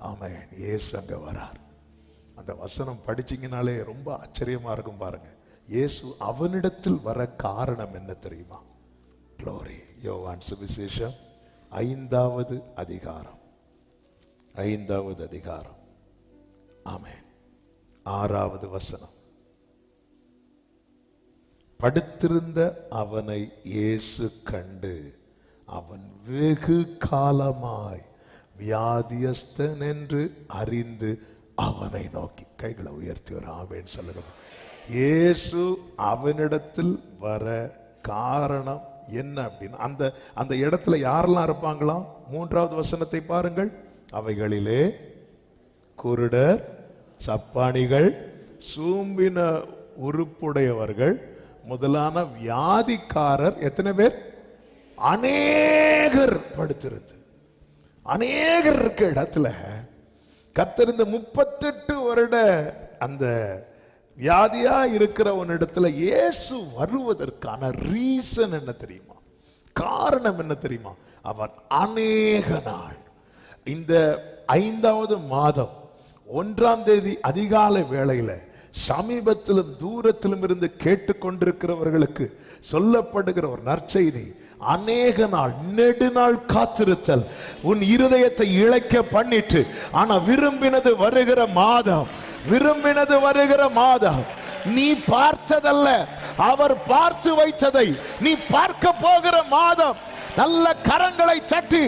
ஆமென். இயேசு அங்க வரார். அந்த வசனம் படிச்சீங்கனாலே ரொம்ப ஆச்சரியமா இருக்கும் பாருங்க. இயேசு அவனிடத்தில் வர காரணம் என்ன தெரியுமா? க்ளோரி. யோவான் சுவிசேஷம் 5வது அதிகாரம், 5வது அதிகாரம், ஆமென், 6வது வசனம். படுத்திருந்த அவனை இயேசு கண்டு அவன் வெகு காலமாய் வியாதியஸ்தன் என்று அறிந்து அவனை நோக்கி. கைகளை உயர்த்தி ஒரு ஆமென் சொல்லுங்க. இயேசு அவனிடத்தில் வர காரணம் என்ன அப்படின்னு அந்த இடத்துல யாரெல்லாம் இருப்பாங்களாம்? 3வது வசனத்தை பாருங்கள். அவைகளிலே குருடர், சப்பானிகள், சூம்பின உறுப்புடையவர்கள் முதலான வியாதிக்காரர் எத்தனை பேர்? அநேகர் படுத்திருந்து. அநேகர் இருக்க இடத்துல கர்த்தர் இந்த 38 வருட அந்த வியாதியா இருக்கிறவனிடத்துல இயேசு வருவதற்கான ரீசன் என்ன தெரியுமா? காரணம் என்ன தெரியுமா? அவன் அநேக நாள் இந்த 5வது மாதம் 1ஆம் தேதி அதிகாலை வேளையில சமீபத்திலும் தூரத்திலும் இருந்து கேட்டுக்கொண்டிருக்கிறவர்களுக்கு சொல்லப்படுகிற ஒரு நற்செய்தி. அநேக நாள், நெடுநாள் காத்திருத்தல் உன் இருதயத்தை இழைக்க பண்ணிட்டு, ஆனா விரும்பினது வருகிற மாதம், விரும்பினது வருகிற மாதம். நீ பார்த்ததல்ல, அவர் பார்த்து வைத்ததை நீ பார்க்க போகிற மாதம். நல்ல கரங்களை தட்டி